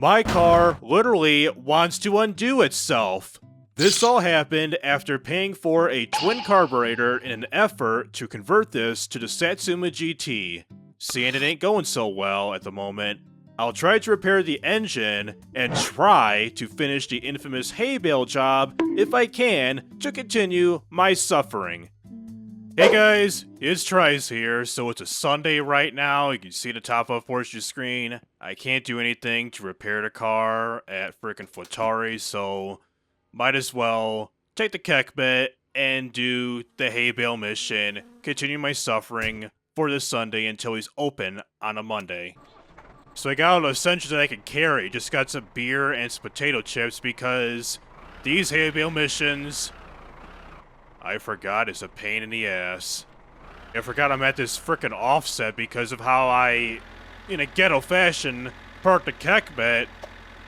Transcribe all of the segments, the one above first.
My car literally wants to undo itself. This all happened after paying for a twin carburetor in an effort to convert this to the Satsuma GT. Seeing it ain't going so well at the moment, I'll try to repair the engine and try to finish the infamous Haybale job if I can to continue my suffering. Hey guys, it's TRIZE here. So it's a Sunday right now. You can see the top of your screen. I can't do anything to repair the car at frickin' Futari, so might as well take the Kekbet and do the Haybale mission, continue my suffering for this Sunday until he's open on a Monday. So I got all the essentials that I can carry. Just got some beer and some potato chips because these Haybale missions, I forgot, it's a pain in the ass. I forgot I'm at this frickin' offset because of how I, in a ghetto fashion, parked the Kekbet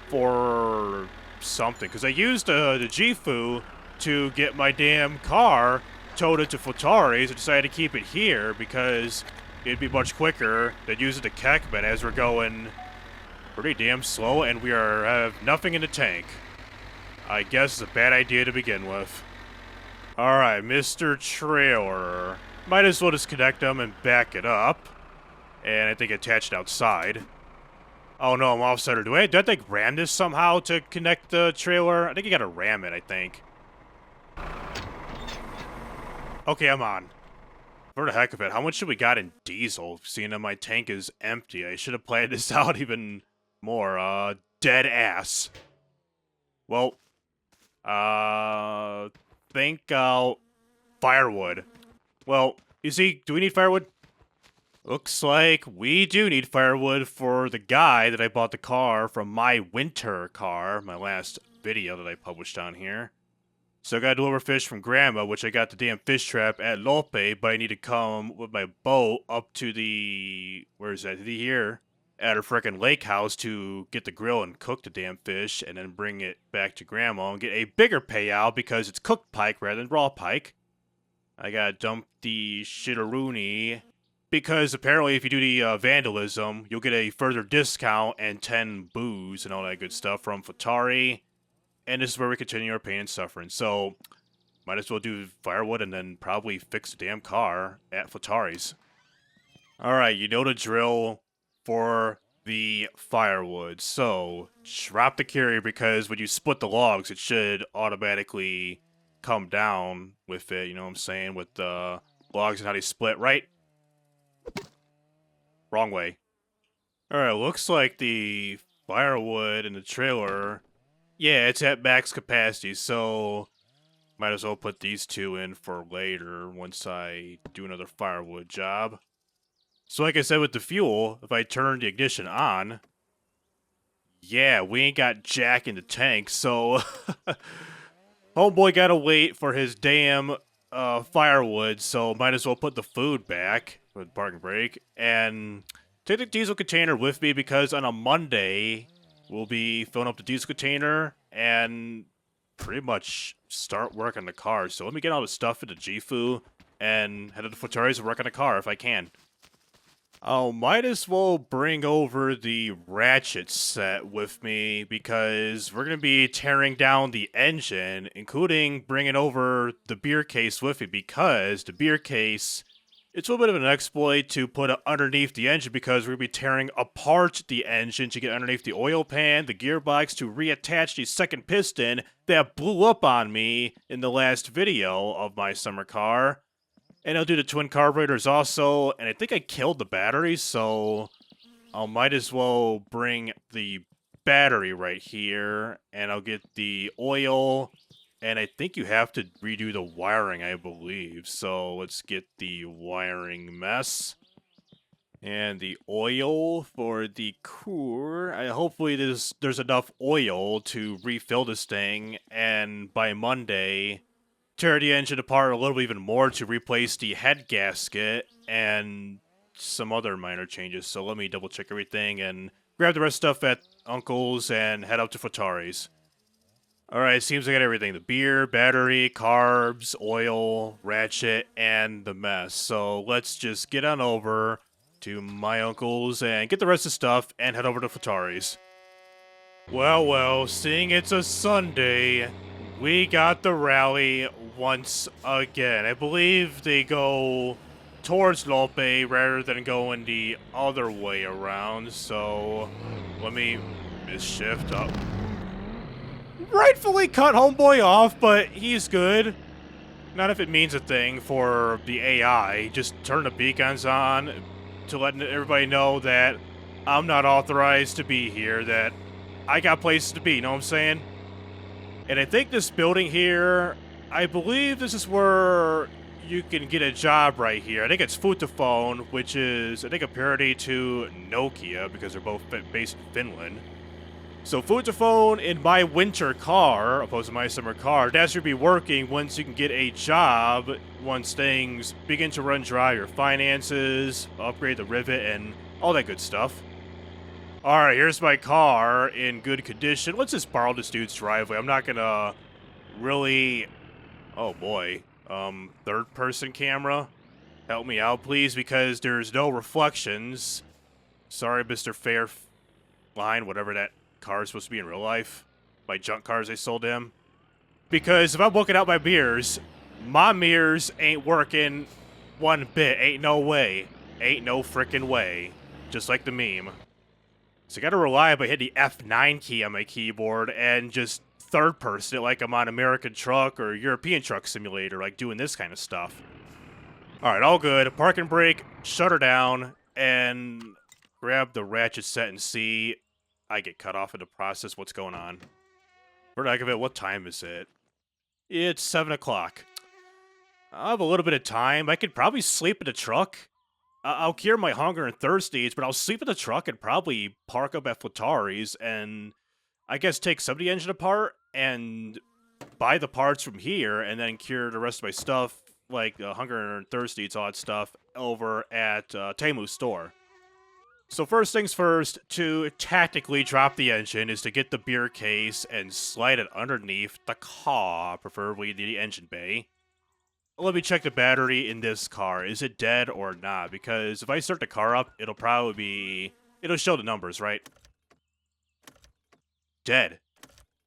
for something. Because I used the Gifu to get my damn car towed into Futari's. I decided to keep it here because it'd be much quicker than using the Kekbet as we're going pretty damn slow and we have nothing in the tank. I guess it's a bad idea to begin with. Alright, Mr. Trailer. Might as well just connect them and back it up. And I think attach it outside. Oh no, I'm offset. Do I have to ram this somehow to connect the trailer? I think you gotta ram it, I think. Okay, I'm on. For the heck of it, how much should we got in diesel? Seeing that my tank is empty, I should have planned this out even more. Dead ass. Well, think I'll firewood. Well, you see, do we need firewood? Looks like we do need firewood for the guy that I bought the car from my winter car, my last video that I published on here. So I gotta deliver fish from Grandma, which I got the damn fish trap at Lope, but I need to come with my boat up to the, where is that, here, at her frickin' lake house to get the grill and cook the damn fish, and then bring it back to Grandma and get a bigger payout because it's cooked pike rather than raw pike. I gotta dump the shitteroonie, because apparently if you do the vandalism, you'll get a further discount and 10 booze and all that good stuff from Futari. And this is where we continue our pain and suffering. So, might as well do firewood and then probably fix the damn car at Futari's. Alright, you know the drill for the firewood. So, drop the carrier because when you split the logs, it should automatically come down with it. You know what I'm saying? With the logs and how they split, right? Wrong way. Alright, looks like the firewood in the trailer, yeah, it's at max capacity, so might as well put these two in for later once I do another firewood job. So like I said with the fuel, if I turn the ignition on, yeah, we ain't got jack in the tank, so homeboy gotta wait for his damn firewood, so might as well put the food back with parking brake and take the diesel container with me because on a Monday we'll be filling up the diesel container and pretty much start work on the car. So let me get all the stuff into Gifu and head to the Futari's and work on the car if I can. I might as well bring over the ratchet set with me because we're going to be tearing down the engine, including bringing over the beer case with me because the beer case, it's a little bit of an exploit to put it underneath the engine because we're going to be tearing apart the engine to get underneath the oil pan, the gearbox, to reattach the second piston that blew up on me in the last video of MySummerCar. And I'll do the twin carburetors also, and I think I killed the battery, so I might as well bring the battery right here, and I'll get the oil. And I think you have to redo the wiring, I believe. So let's get the wiring mess. And the oil for the core. Hopefully there's enough oil to refill this thing. And by Monday, tear the engine apart a little bit even more to replace the head gasket. And some other minor changes. So let me double check everything and grab the rest of stuff at Uncle's and head out to Futari's. Alright, seems I got everything. The beer, battery, carbs, oil, ratchet, and the mess. So let's just get on over to my uncle's and get the rest of the stuff and head over to Futari's. Well, seeing it's a Sunday, we got the rally once again. I believe they go towards Lope rather than going the other way around, so let me shift up. Rightfully cut homeboy off, but he's good. Not if it means a thing for the AI. Just turn the beacons on to let everybody know that I'm not authorized to be here, that I got places to be, know what I'm saying? And I think this building here, I believe this is where you can get a job right here. I think it's Vodafone, which is, I think, a parody to Nokia, because they're both based in Finland. So Vodafone in my winter car, opposed to my summer car, that should be working once you can get a job, once things begin to run dry, your finances, upgrade the rivet, and all that good stuff. Alright, here's my car in good condition. Let's just borrow this dude's driveway. I'm not gonna really... Oh boy. Third person camera? Help me out, please, because there's no reflections. Sorry, Mr. Fair Line, whatever that car is supposed to be in real life. My junk cars they sold him. Because if I'm looking out my mirrors ain't working one bit. Ain't no way. Ain't no frickin' way. Just like the meme. So I gotta rely on hitting the F9 key on my keyboard and just third person it like I'm on American Truck or European Truck Simulator, like doing this kind of stuff. Alright, all good. Park and brake, shut her down, and grab the ratchet set and see. I get cut off in the process. What's going on? For the heck of it, what time is it? It's 7 o'clock. I have a little bit of time. I could probably sleep in the truck. I'll cure my hunger and thirst needs, but I'll sleep in the truck and probably park up at Flatari's and I guess take some of the engine apart and buy the parts from here and then cure the rest of my stuff, like hunger and thirst needs, all that stuff, over at Temu's store. So first things first, to tactically drop the engine is to get the beer case and slide it underneath the car, preferably the engine bay. Let me check the battery in this car. Is it dead or not? Because if I start the car up, it'll probably be... It'll show the numbers, right? Dead.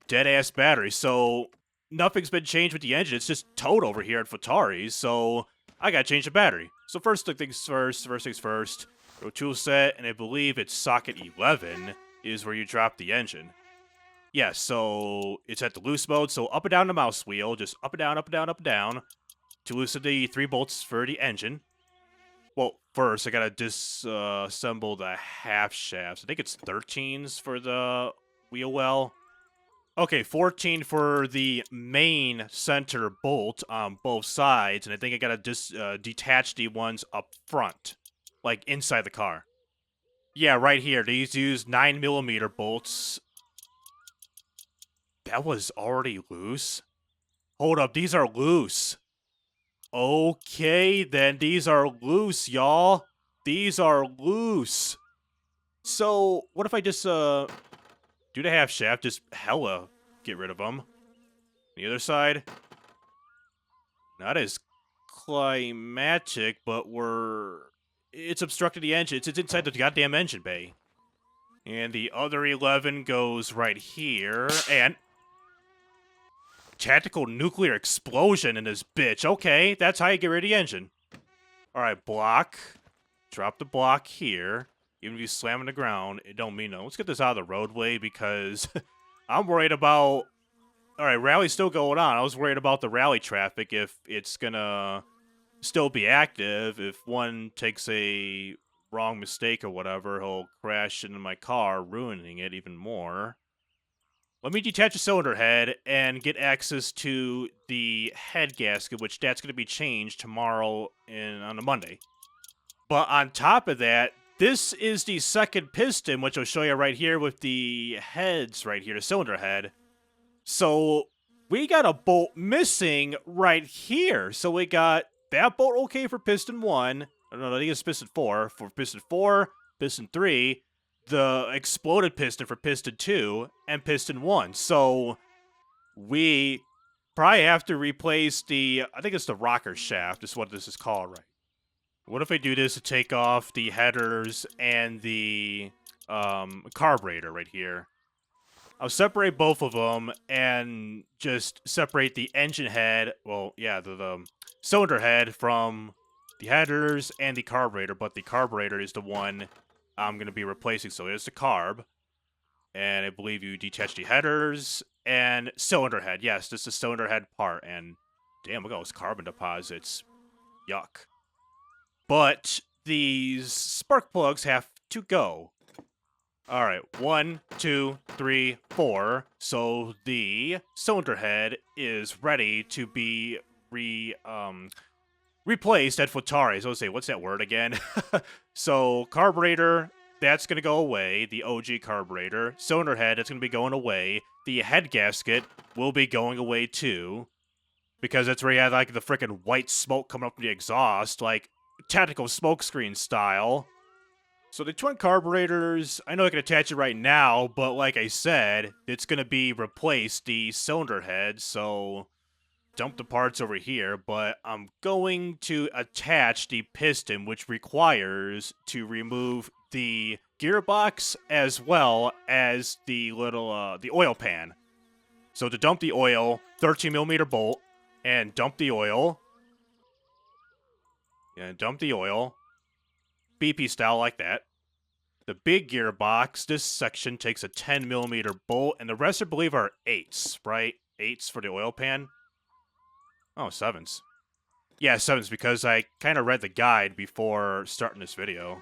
Dead-ass battery. So, nothing's been changed with the engine. It's just towed over here at Futari's, so I gotta change the battery. So first things first. Go tool set, and I believe it's socket 11 is where you drop the engine. Yeah, so it's at the loose mode, so up and down the mouse wheel. Just up and down, up and down, up and down. To loosen the 3 bolts for the engine. Well, first, I gotta disassemble the half shafts. I think it's 13s for the wheel well. Okay, 14 for the main center bolt on both sides, and I think I gotta detach the ones up front, like inside the car. Yeah, right here. These use 9mm bolts. That was already loose? Hold up, these are loose. Okay, then these are loose, y'all. These are loose. So, what if I just, do the half shaft, just hella get rid of them? The other side? Not as climatic, but it's obstructed the engine. It's inside the goddamn engine bay. And the other 11 goes right here, and... Tactical nuclear explosion in this bitch. Okay, that's how you get rid of the engine. Alright, block. Drop the block here. Even if you slam on the ground, it don't mean no. Let's get this out of the roadway because I'm worried about... Alright, rally's still going on. I was worried about the rally traffic, if it's gonna still be active. If one takes a wrong mistake or whatever, he'll crash into my car, ruining it even more. Let me detach the cylinder head and get access to the head gasket, which that's going to be changed tomorrow on a Monday. But on top of that, this is the second piston, which I'll show you right here with the heads right here, the cylinder head. So we got a bolt missing right here. So we got that bolt okay for piston 1. No, I think it's piston 4. For piston 4, piston 3... the exploded piston for piston 2 and piston 1. So we probably have to replace the, I think it's the rocker shaft is what this is called, right? What if I do this to take off the headers and the carburetor right here? I'll separate both of them and just separate the engine head, well, yeah, the cylinder head from the headers and the carburetor, but the carburetor is the one I'm going to be replacing. So there's the carb, and I believe you detach the headers and cylinder head. Yes, this is the cylinder head part, and damn, look at all those carbon deposits. Yuck. But these spark plugs have to go. Alright, 1, 2, 3, 4. So the cylinder head is ready to be replaced at Futari. So let's say, what's that word again? So carburetor, that's gonna go away. The OG carburetor. Cylinder head, that's gonna be going away. The head gasket will be going away too. Because that's where you have like the freaking white smoke coming up from the exhaust, like tactical smokescreen style. So the twin carburetors, I know I can attach it right now, but like I said, it's going to be replaced, the cylinder head, so dump the parts over here, but I'm going to attach the piston, which requires to remove the gearbox as well as the little, the oil pan. So to dump the oil, 13mm bolt, and dump the oil, and dump the oil, BP style like that. The big gearbox, this section takes a 10mm bolt, and the rest I believe are 8s, right? 8s for the oil pan? Oh, 7s. Yeah, 7s, because I kind of read the guide before starting this video.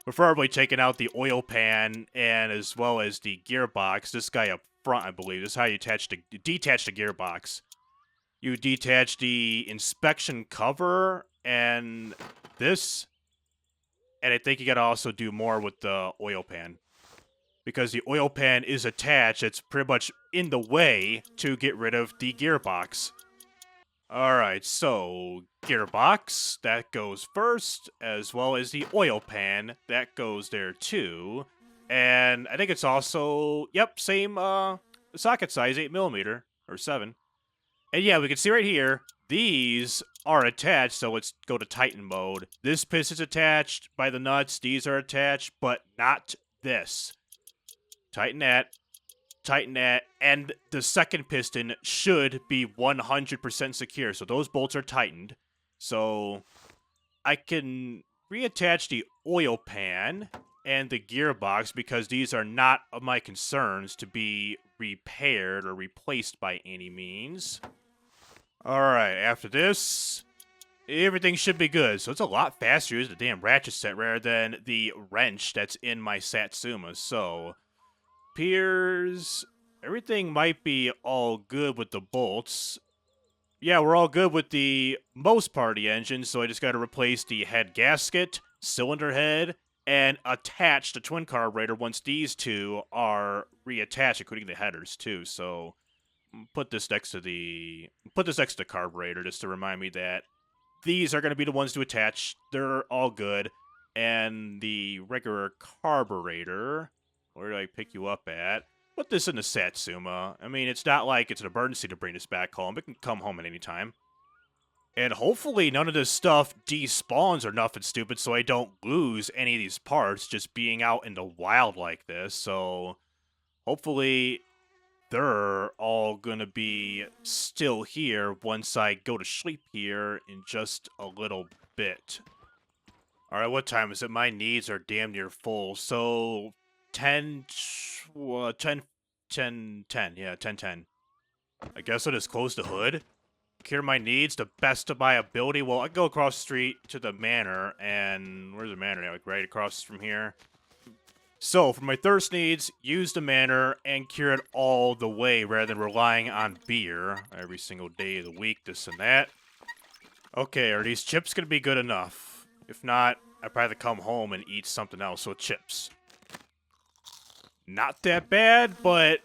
Preferably taking out the oil pan, and as well as the gearbox. This guy up front, I believe. This is how you detach the gearbox. You detach the inspection cover, and this... And I think you gotta also do more with the oil pan. Because the oil pan is attached, it's pretty much in the way to get rid of the gearbox. Alright, so gearbox, that goes first, as well as the oil pan, that goes there too. And I think it's also, yep, same socket size, 8mm, or 7. And yeah, we can see right here, these are attached, so let's go to Titan mode. This piston's attached by the nuts, these are attached, but not this. Tighten that, and the second piston should be 100% secure, so those bolts are tightened. So I can reattach the oil pan and the gearbox because these are not of my concerns to be repaired or replaced by any means. Alright, after this, everything should be good. So it's a lot faster using the damn ratchet set rather than the wrench that's in my Satsuma. So, piers, everything might be all good with the bolts. Yeah, we're all good with the most part of the engine, so I just gotta replace the head gasket, cylinder head, and attach the twin carburetor once these two are reattached, including the headers too, so... Put this next to the carburetor just to remind me that these are going to be the ones to attach. They're all good. And the regular carburetor, where do I pick you up at? Put this in the Satsuma. I mean, it's not like it's an emergency to bring this back home. It can come home at any time. And hopefully none of this stuff despawns or nothing stupid so I don't lose any of these parts just being out in the wild like this. So hopefully... they're all gonna be still here once I go to sleep here in just a little bit. Alright, what time is it? My needs are damn near full. So, 10, yeah, 10:10. I guess I'll just close the hood. Cure my needs the best of my ability. Well, I go across the street to the manor, and where's the manor? Like right across from here. So, for my thirst needs, use the manor and cure it all the way rather than relying on beer every single day of the week, this and that. Okay, are these chips going to be good enough? If not, I'd probably come home and eat something else with chips. Not that bad, but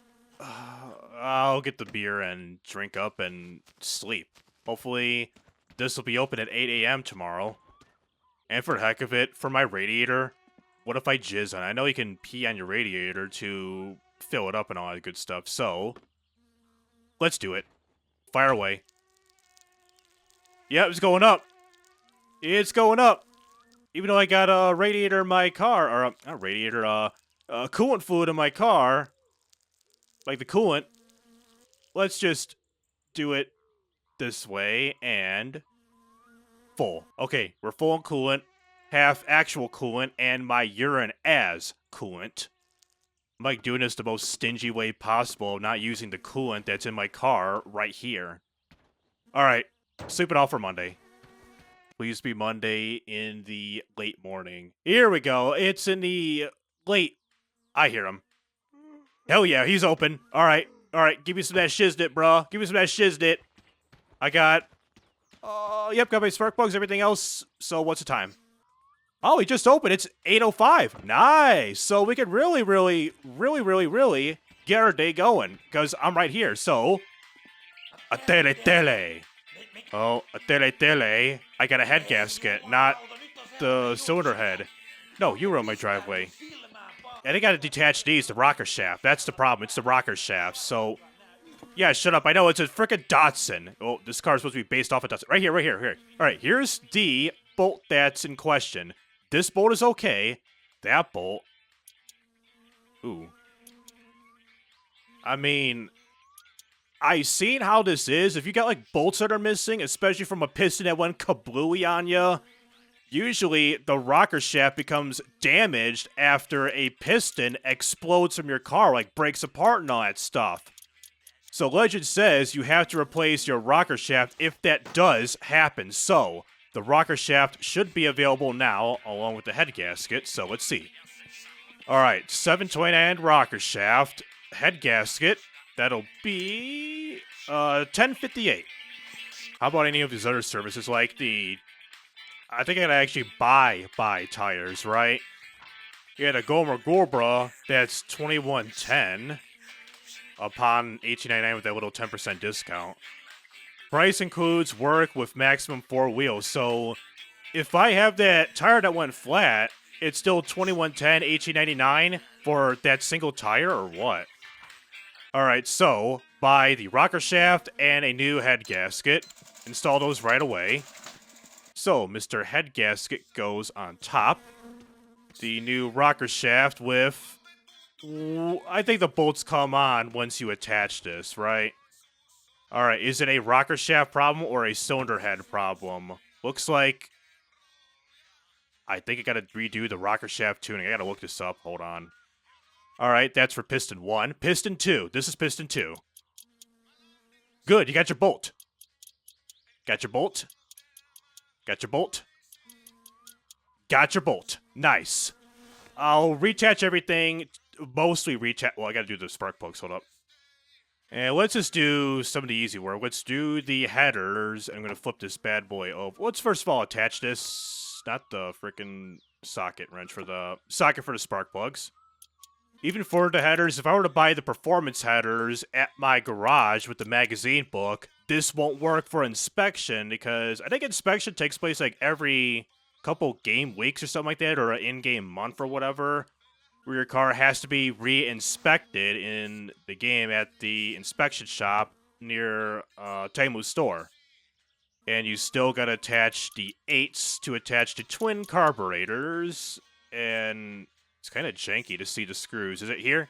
I'll get the beer and drink up and sleep. Hopefully, this will be open at 8 a.m. tomorrow. And for the heck of it, for my radiator... what if I jizz on it? I know you can pee on your radiator to fill it up and all that good stuff, so... let's do it. Fire away. Yeah, it's going up. It's going up. Even though I got a radiator in my car, or not radiator, coolant fluid in my car, like the coolant, let's just do it this way and full. Okay, we're full on coolant, half actual coolant, and my urine as coolant. I'm like doing this the most stingy way possible, not using the coolant that's in my car right here. Alright, sleep it off for Monday. Please be Monday in the late morning. Here we go. It's in the late. I hear him. Hell yeah, he's open. Alright, give me some of that shiznit, bro. Give me some of that shiznit. I got... yep, got my spark plugs, everything else. So what's the time? Oh, he just opened. It's 8:05. Nice. So we could really get our day going. Because I'm right here. So, a tele. Oh, a tele. I got a head gasket, not the cylinder head. No, you were on my driveway. And I gotta detach these, the rocker shaft. That's the problem. It's the rocker shaft. So, yeah, shut up. I know it's a frickin' Datsun. Oh, this car's supposed to be based off a Datsun. Right here. Alright, here's the bolt that's in question. This bolt is okay. That bolt. Ooh. I mean, I've seen how this is. If you got, like, bolts that are missing, especially from a piston that went kablooey on ya, usually the rocker shaft becomes damaged after a piston explodes from your car, like, breaks apart and all that stuff. So legend says you have to replace your rocker shaft if that does happen. So, the rocker shaft should be available now, along with the head gasket, so let's see. Alright, 729 rocker shaft, head gasket, that'll be, $10.58. How about any of these other services, like the... I think I gotta actually buy tires, right? You had a Gomer Gorbra, that's $21.10, upon $18.99 with that little 10% discount. Price includes work with maximum 4 wheels, so if I have that tire that went flat, it's still $21.10, $18.99 for that single tire, or what? Alright, so, buy the rocker shaft and a new head gasket. Install those right away. So, Mr. Head Gasket goes on top. The new rocker shaft with... I think the bolts come on once you attach this, right? Alright, is it a rocker shaft problem or a cylinder head problem? Looks like... I think I gotta redo the rocker shaft tuning. I gotta look this up. Hold on. Alright, that's for piston 1. Piston 2. This is piston 2. Good, you got your bolt. Got your bolt. Got your bolt. Got your bolt. Nice. I'll reattach everything. Mostly reattach... Well, I gotta do the spark plugs. Hold up. And let's just do some of the easy work. Let's do the headers. I'm gonna flip this bad boy over. Let's first of all attach this. Not the freaking socket wrench for the... Socket for the spark plugs. Even for the headers, if I were to buy the performance headers at my garage with the magazine book, this won't work for inspection because I think inspection takes place like every couple game weeks or something like that, or an in-game month or whatever, where your car has to be re-inspected in the game at the inspection shop near Taimu's store. And you still gotta attach the 8s to attach the twin carburetors, and it's kind of janky to see the screws. Is it here?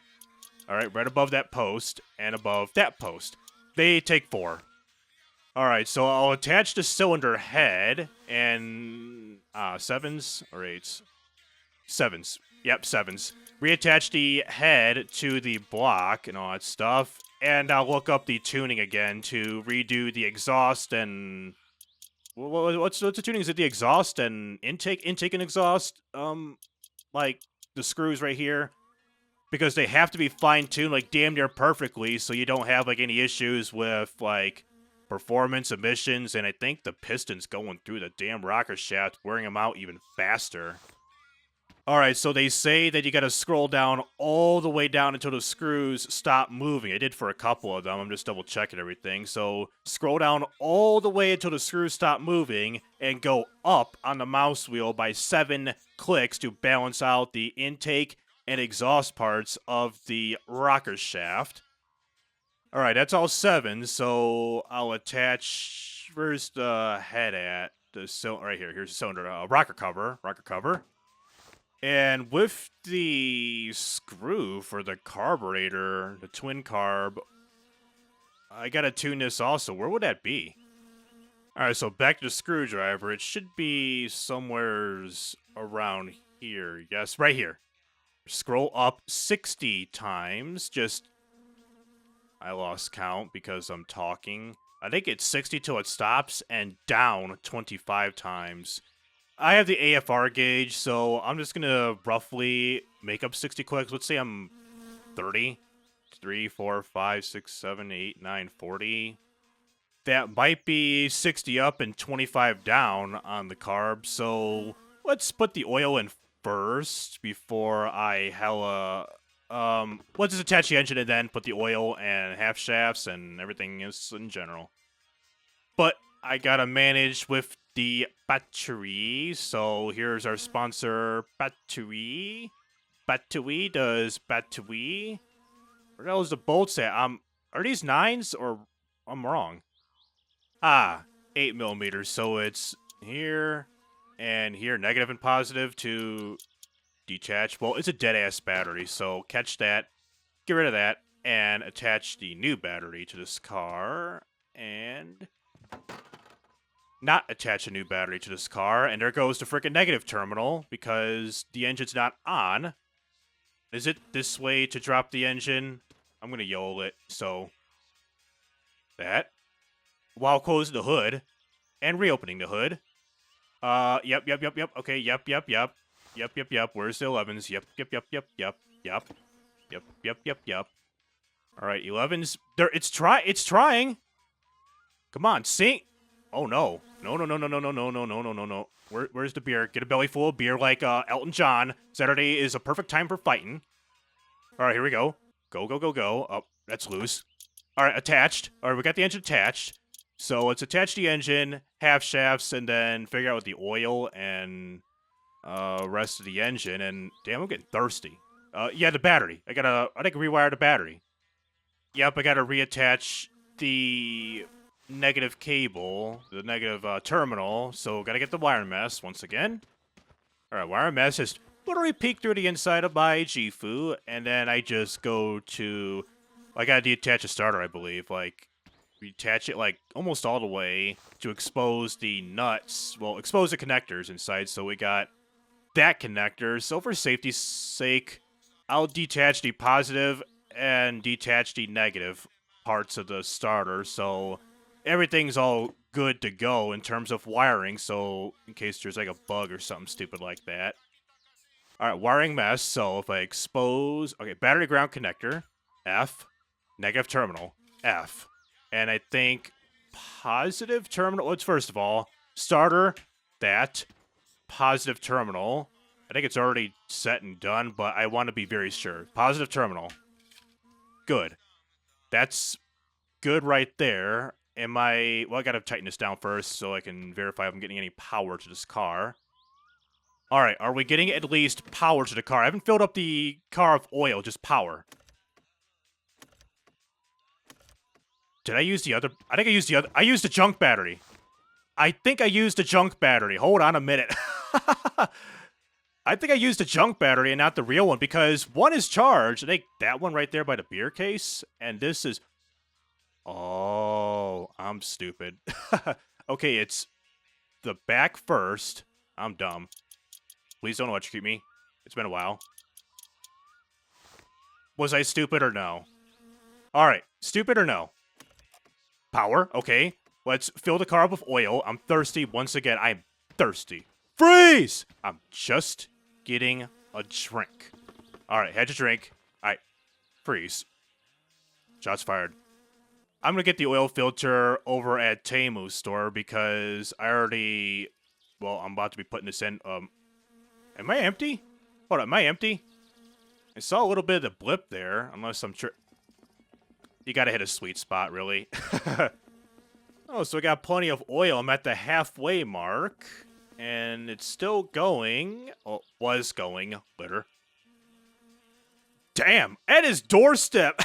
Alright, right above that post, and above that post. They take 4. Alright, so I'll attach the cylinder head, and... 7s or 8s? 7s. Yep, 7s. Reattach the head to the block and all that stuff, and I'll look up the tuning again to redo the exhaust and... What's the tuning? Is it the exhaust and intake? Intake and exhaust? Like, the screws right here? Because they have to be fine-tuned, like, damn near perfectly, so you don't have, like, any issues with, like, performance, emissions, and I think the piston's going through the damn rocker shaft, wearing them out even faster. Alright, so they say that you gotta scroll down all the way down until the screws stop moving. I did for a couple of them, I'm just double-checking everything. So, scroll down all the way until the screws stop moving, and go up on the mouse wheel by 7 clicks to balance out the intake and exhaust parts of the rocker shaft. Alright, that's all 7, so I'll attach... Where's the head at? Right here, here's the cylinder. Rocker cover. And with the screw for the carburetor, the twin carb, I gotta tune this also. Where would that be? Alright, so back to the screwdriver. It should be somewheres around here. Yes, right here. Scroll up 60 times. I lost count because I'm talking. I think it's 60 till it stops, and down 25 times. I have the AFR gauge, so I'm just gonna roughly make up 60 clicks. Let's say I'm 30. 3, 4, 5, 6, 7, 8, 9, 40. That might be 60 up and 25 down on the carb, so let's put the oil in first before I let's just attach the engine and then put the oil and half shafts and everything else in general. But I gotta manage with the battery, so here's our sponsor, battery. Battery does battery. Where the hell is the bolts at? Are these 9s or I'm wrong? Ah, 8 millimeters. So it's here and here, negative and positive to detach. Well, it's a dead ass battery, so catch that, get rid of that, and attach the new battery to this car, and not attach a new battery to this car, and there goes the freaking negative terminal because the engine's not on. Is it this way to drop the engine? I'm gonna YOL it, so that. While closing the hood and reopening the hood. Yep. Okay, yep. Where's the 11s? Yep. All right, 11s. There, it's trying. Come on, sing. Oh no. No. Where's the beer? Get a belly full of beer like Elton John. Saturday is a perfect time for fighting. All right, here we go. Go. Oh, that's loose. All right, attached. All right, we got the engine attached. So let's attach the engine, half shafts, and then figure out with the oil and rest of the engine. And damn, I'm getting thirsty. Yeah, the battery. I think rewire the battery. Yep, I gotta reattach the negative cable, the negative terminal. So gotta get the wire mesh once again. All right, wire mesh has literally peeked through the inside of my Gifu, and then I just go to. I gotta detach a starter, I believe. Like. Attach it like almost all the way to expose the nuts. Well, expose the connectors inside. So we got that connector. So for safety's sake, I'll detach the positive and detach the negative parts of the starter. So everything's all good to go in terms of wiring. So in case there's like a bug or something stupid like that. All right, wiring mesh. So if I expose, okay, battery ground connector, F, negative terminal, F. And I think positive terminal. Let's first of all, starter, that, positive terminal. I think it's already set and done, but I want to be very sure. Positive terminal. Good. That's good right there. Well, I got to tighten this down first so I can verify if I'm getting any power to this car. All right, are we getting at least power to the car? I haven't filled up the car with oil, just power. Did I use the other? I think I used the other. I used the junk battery. I think I used the junk battery. Hold on a minute. I think I used the junk battery and not the real one because one is charged. I think that one right there by the beer case. And this is... Oh, I'm stupid. Okay, it's the back first. I'm dumb. Please don't electrocute me. It's been a while. Was I stupid or no? All right, stupid or no? Power, okay. Let's fill the car up with oil. I'm thirsty. Once again, I'm thirsty. Freeze! I'm just getting a drink. All right, had to drink. All right, freeze. Shots fired. I'm going to get the oil filter over at Temu's store because I already... Well, I'm about to be putting this in. Am I empty? Hold on, am I empty? I saw a little bit of the blip there, unless I'm sure... You gotta hit a sweet spot, really. Oh, so I got plenty of oil. I'm at the halfway mark. And it's still going. Oh, was going. Litter. Damn! At his doorstep!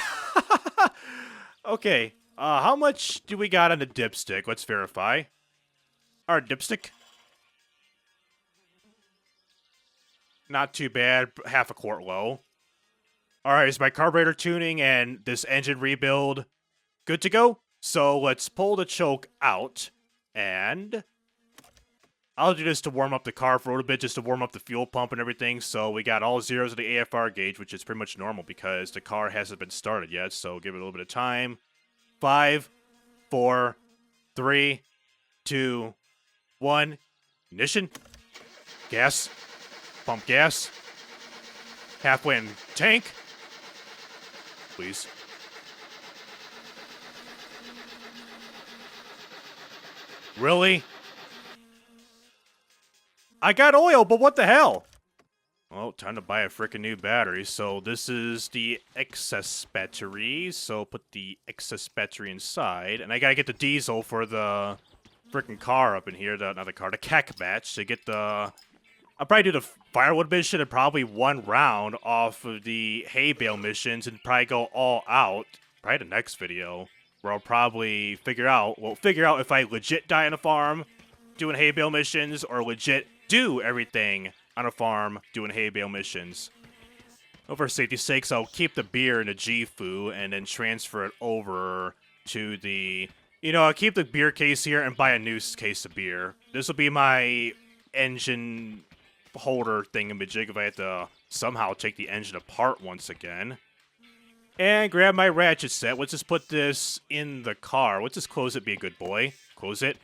Okay. How much do we got on the dipstick? Let's verify. Our dipstick. Not too bad, half a quart low. Alright, is my carburetor tuning and this engine rebuild good to go? So let's pull the choke out, and I'll do this to warm up the car for a little bit, just to warm up the fuel pump and everything. So we got all zeros of the AFR gauge, which is pretty much normal because the car hasn't been started yet, so give it a little bit of time. 5, 4, 3, 2, 1, ignition, gas, pump gas, halfway in tank, please. Really? I got oil, but what the hell? Well, time to buy a frickin' new battery. So this is the excess battery. So put the excess battery inside. And I gotta get the diesel for the frickin' car up in here. Not the car, the CAC batch to get the... I'll probably do the firewood mission and probably one round off of the Haybale missions and probably go all out. Probably the next video where I'll probably figure out if I legit die on a farm doing Haybale missions or legit do everything on a farm doing Haybale missions. Well, for safety's sakes, I'll keep the beer in the GFU and then transfer it over to the... You know, I'll keep the beer case here and buy a new case of beer. This will be my engine holder thingamajig if I have to somehow take the engine apart once again. And grab my ratchet set. Let's just put this in the car. Let's just close it, be a good boy. Close it.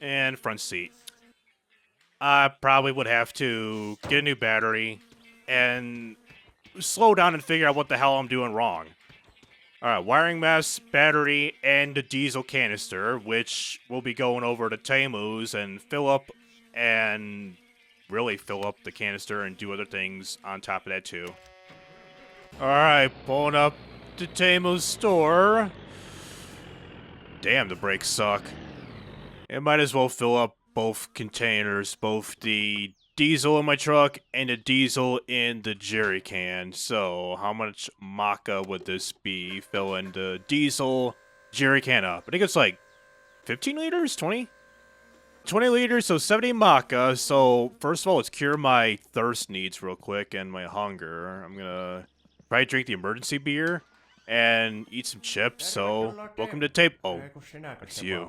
And front seat. I probably would have to get a new battery and slow down and figure out what the hell I'm doing wrong. Alright, wiring mess, battery, and the diesel canister, which we'll be going over to Temu's and fill up and really fill up the canister and do other things on top of that too. Alright, pulling up to Temu's store. Damn, the brakes suck. It might as well fill up both containers, both the diesel in my truck and the diesel in the jerry can. So, how much maca would this be? Filling the diesel jerry can up. I think it's like 15 liters? 20? 20 liters, so 70 maca. So, first of all, let's cure my thirst needs real quick and my hunger. I'm gonna probably drink the emergency beer and eat some chips. So, welcome to tape. Oh, that's you.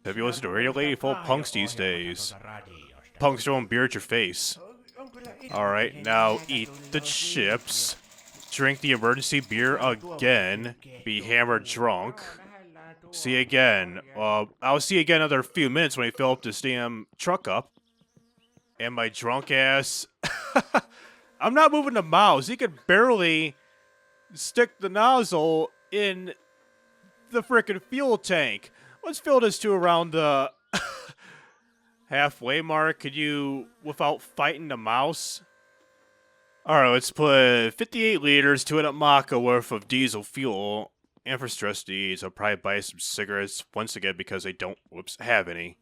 Have you listened to Radio Lady full of punks these days? Punks throwing beer at your face. Alright, now eat the chips. Drink the emergency beer again. Be hammered drunk. See you again. I'll see you again in another few minutes when I fill up this damn truck up. And my drunk ass... I'm not moving the mouse. He could barely stick the nozzle in the frickin' fuel tank. Let's fill this to around the halfway mark. Could you, without fighting the mouse? Alright, let's put 58 liters to a maca worth of diesel fuel. And for stress needs, I'll probably buy some cigarettes once again because I don't, have any.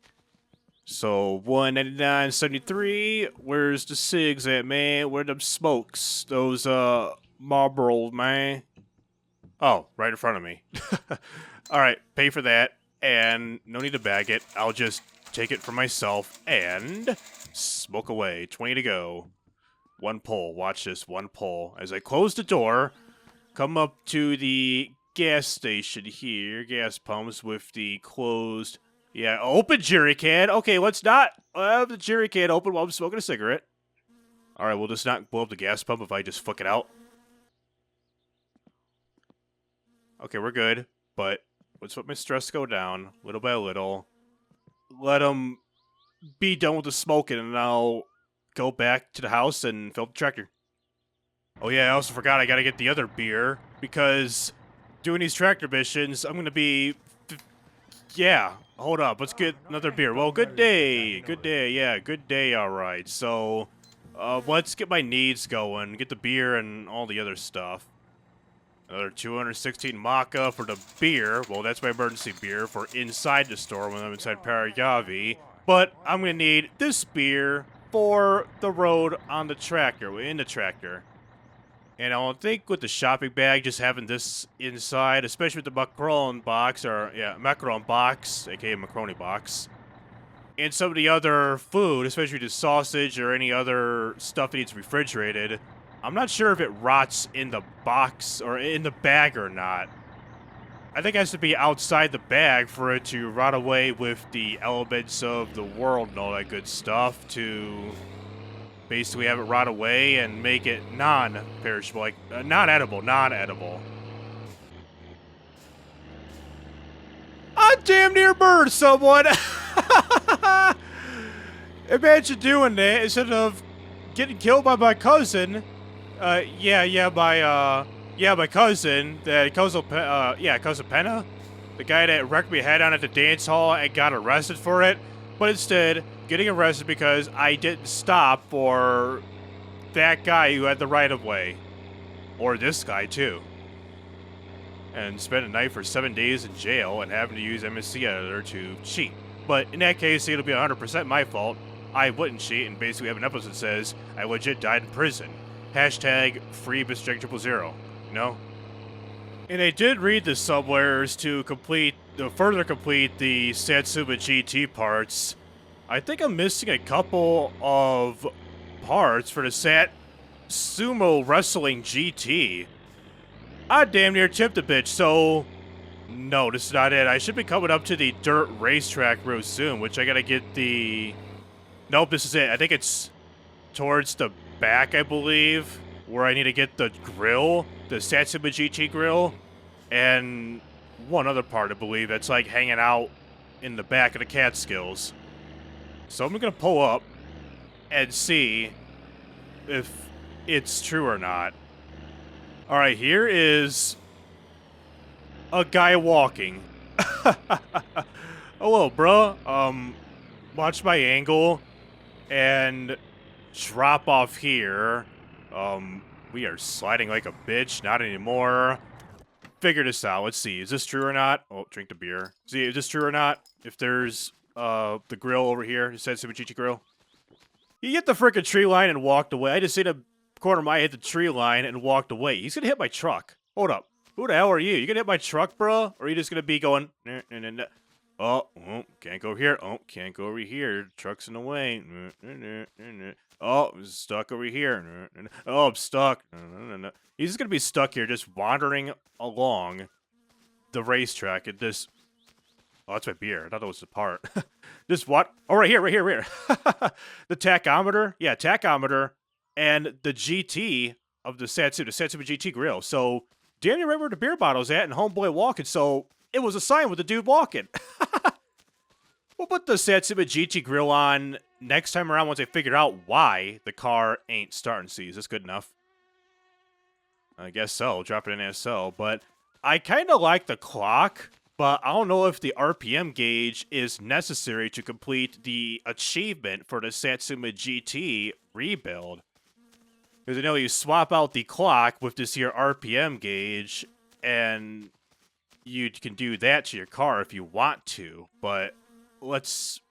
So, $1.99.73. Where's the cigs at, man? Where them smokes? Those, Marlboro, man. Oh, right in front of me. Alright, pay for that. And no need to bag it. I'll just take it for myself and smoke away. 20 to go. One pull. Watch this. One pull. As I close the door, come up to the gas station here. Gas pumps with the closed... Yeah, open jerry can. Okay, let's not have the jerry can open while I'm smoking a cigarette. Alright, we'll just not blow up the gas pump if I just fuck it out. Okay, we're good. But... let's let my stress go down, little by little. Let them be done with the smoking, and I'll go back to the house and fill up the tractor. Oh yeah, I also forgot I gotta get the other beer, because doing these tractor missions, I'm gonna be... Yeah, hold up, let's get another beer. Well, good day, yeah, good day, alright. So, let's get my needs going, get the beer and all the other stuff. Another 216 maca for the beer. Well, that's my emergency beer for inside the store when I'm inside Parayavi. But I'm going to need this beer for the road on the tractor, in the tractor. And I don't think with the shopping bag, just having this inside, especially with the macaron box, or, yeah, macaron box, aka macaroni box, and some of the other food, especially the sausage or any other stuff that needs refrigerated, I'm not sure if it rots in the box or in the bag or not. I think it has to be outside the bag for it to rot away with the elements of the world and all that good stuff to basically have it rot away and make it non-perishable, like non-edible. I damn near burned someone! Imagine doing that instead of getting killed by my cousin. My cousin, cousin Penna, the guy that wrecked me head on at the dance hall and got arrested for it, but instead getting arrested because I didn't stop for that guy who had the right of way, or this guy too, and spent a night for 7 days in jail and having to use MSC editor to cheat. But in that case, it'll be 100% my fault. I wouldn't cheat, and basically have an episode that says I legit died in prison. Hashtag free Bisject000, you know? And I did read the somewheres to further complete the Satsuma GT parts. I think I'm missing a couple of parts for the Sumo Wrestling GT. I damn near chipped a bitch, so no, this is not it. I should be coming up to the dirt racetrack real soon, which I gotta get the... Nope, this is it. I think it's towards the back, I believe, where I need to get the grill, the Satsuma GT grill, and one other part, I believe, that's like hanging out in the back of the Catskills. So I'm gonna pull up and see if it's true or not. Alright, here is a guy walking. Hello, bruh. Watch my angle and drop off here. We are sliding like a bitch. Not anymore. Figure this out. Let's see. Is this true or not? Oh, drink the beer. See, is this true or not? If there's the grill over here, it says Sumachichi grill. He hit the frickin' tree line and walked away. I just hit a corner of my hit the tree line and walked away. He's gonna hit my truck. Hold up. Who the hell are you? You gonna hit my truck, bro? Or are you just gonna be going... Oh, can't go over here. Oh, can't go over here. Truck's in the way. Oh, I'm stuck over here. Oh, I'm stuck. He's just gonna be stuck here, just wandering along the racetrack at this... Oh, that's my beer. I thought that was the part. Just what? Oh, right here. The tachometer. Yeah, tachometer. And the GT of the Satsuma GT grill. So, Danny remembered where the beer bottle's at and homeboy walking, so it was a sign with the dude walking. We'll put the Satsuma GT grill on next time around once I figured out why the car ain't starting. See, is this good enough? I guess so. Drop it in SL. But I kind of like the clock, but I don't know if the RPM gauge is necessary to complete the achievement for the Satsuma GT rebuild. Because I know you swap out the clock with this here RPM gauge, and you can do that to your car if you want to. But let's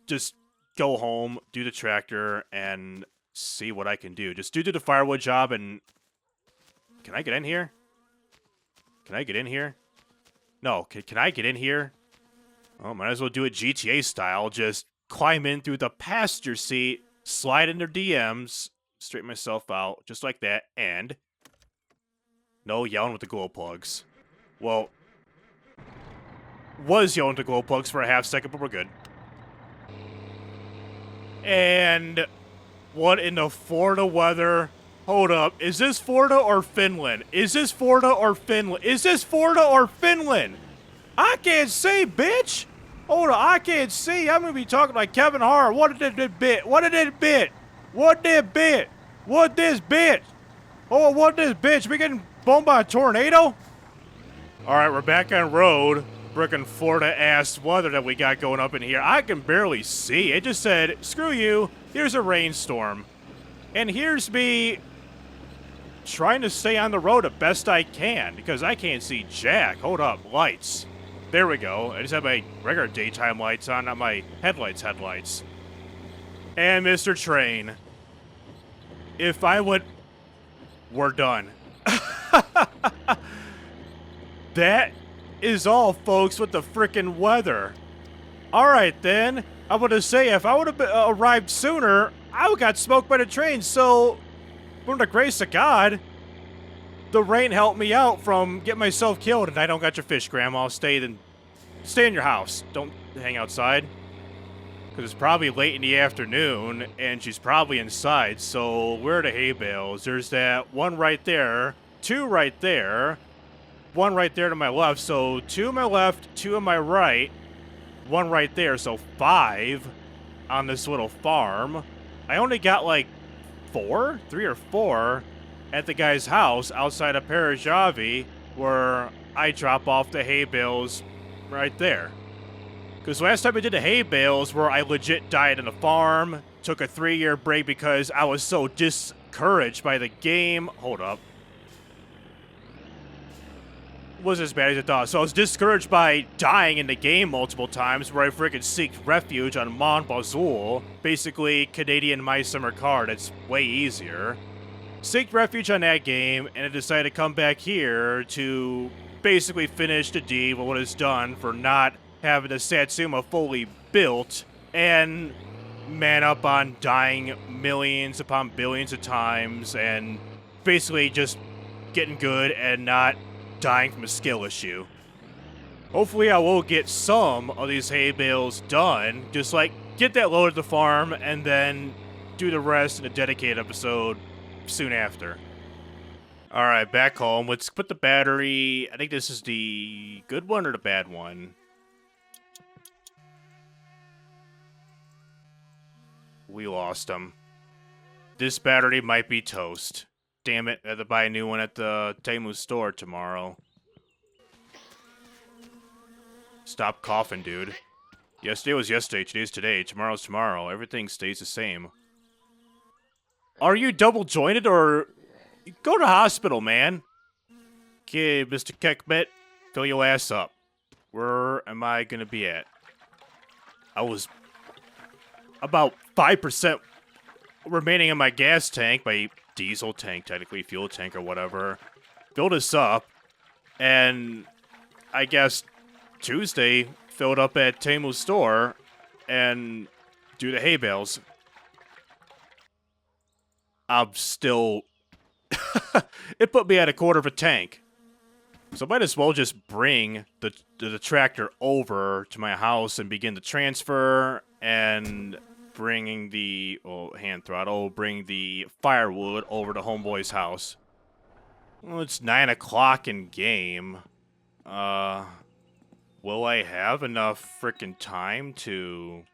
just go home, do the tractor, and see what I can do. Just do the firewood job, and... Can I get in here? Can I get in here? No, can I get in here? Oh, might as well do it GTA style. Just climb in through the passenger seat, slide in their DMs, straighten myself out, just like that, and... No yelling with the glow plugs. Well, was yelling with the glow plugs for a half second, but we're good. And what in the Florida weather... Hold up, is this Florida or Finland? Is this Florida or Finland? Is this Florida or Finland? I can't see, bitch! Hold on, I can't see. I'm gonna be talking like Kevin Hart. What did it bit? What did it bit? What did bit? What this bitch? Oh, what this bitch? We getting bombed by a tornado? Alright, we're back on road. Frickin' Florida-ass weather that we got going up in here. I can barely see. It just said, screw you, here's a rainstorm. And here's me trying to stay on the road the best I can, because I can't see jack. Hold up, lights. There we go. I just have my regular daytime lights on, not my headlights. And Mr. Train, if I would... We're done. That is all, folks, with the frickin' weather. Alright then, I would have say, if I would have arrived sooner, I would got smoked by the train. So, from the grace of God, the rain helped me out from getting myself killed. And I don't got your fish, Grandma. Stay in your house. Don't hang outside. Because it's probably late in the afternoon, and she's probably inside. So, where are the Haybales? There's that one right there, two right there, one right there to my left. So, two on my left, two on my right, one right there. So, 5 on this little farm. I only got like 3 or 4 at the guy's house outside of Parajavi, where I drop off the Haybales right there. Because last time I did the Haybales, where I legit died in a farm, took a 3-year break because I was so discouraged by the game. Hold up. It wasn't as bad as I thought. So I was discouraged by dying in the game multiple times, where I freaking seeked refuge on Mont Bazul, basically Canadian MySummerCar. That's way easier. Seeked refuge on that game, and I decided to come back here to basically finish the deed with what is done for not having the Satsuma fully built, and man up on dying millions upon billions of times, and basically just getting good and not dying from a skill issue. Hopefully I will get some of these hay bales done, just like get that load at the farm, and then do the rest in a dedicated episode soon after. Alright, back home. Let's put the battery. I think this is the good one or the bad one. We lost them. This battery might be toast. Damn it, I have to buy a new one at the Temu store tomorrow. Stop coughing, dude. Yesterday was yesterday, today's today, tomorrow's tomorrow. Everything stays the same. Are you double jointed or... Go to hospital, man. Okay, Mr. Kekmet, fill your ass up. Where am I gonna be at? I was... about 5% remaining in my gas tank, my diesel tank, technically, fuel tank or whatever. Filled this up, and I guess Tuesday filled up at Temu's store and do the hay bales. I'm still... It put me at a quarter of a tank. So I might as well just bring the tractor over to my house and begin the transfer, and bringing the hand throttle, bring the firewood over to homeboy's house. Well, it's 9 o'clock in game. Will I have enough frickin' time to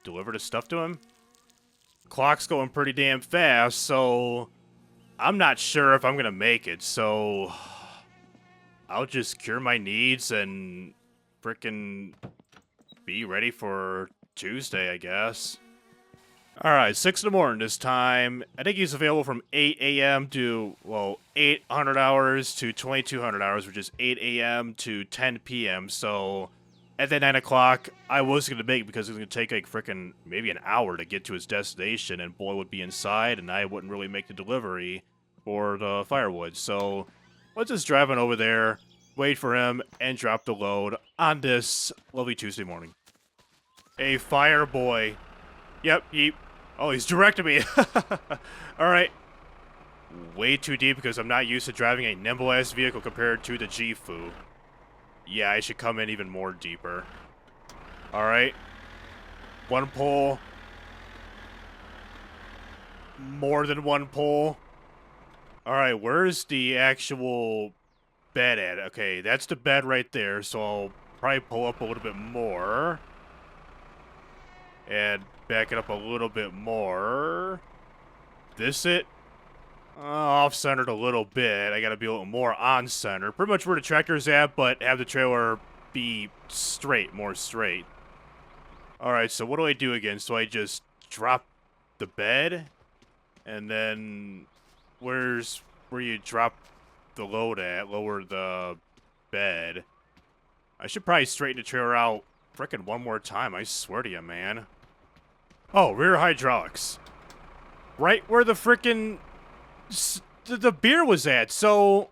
deliver the stuff to him? Clock's going pretty damn fast, so I'm not sure if I'm gonna make it, so I'll just cure my needs and frickin' be ready for Tuesday, I guess. Alright, 6 in the morning this time. I think he's available from 8 a.m. to, well, 800 hours to 2200 hours, which is 8 a.m. to 10 p.m. So, at that 9 o'clock, I was going to make it because it was going to take, like, frickin' maybe an hour to get to his destination, and boy would be inside, and I wouldn't really make the delivery for the firewood. So, let's just drive on over there, wait for him, and drop the load on this lovely Tuesday morning. A fire boy. Yep, oh, he's directing me. Alright. Way too deep because I'm not used to driving a nimble-ass vehicle compared to the G-Fu. Yeah, I should come in even more deeper. Alright. One pull. More than one pull. Alright, where's the actual bed at? Okay, that's the bed right there, so I'll probably pull up a little bit more. And back it up a little bit more. This it? Off-centered a little bit. I gotta be a little more on-center. Pretty much where the tractor's at, but have the trailer be straight, more straight. Alright, so what do I do again? So I just drop the bed? And then... where's where you drop the load at? Lower the bed. I should probably straighten the trailer out frickin' one more time, I swear to you, man. Oh, rear hydraulics. Right where the frickin' the beer was at, so...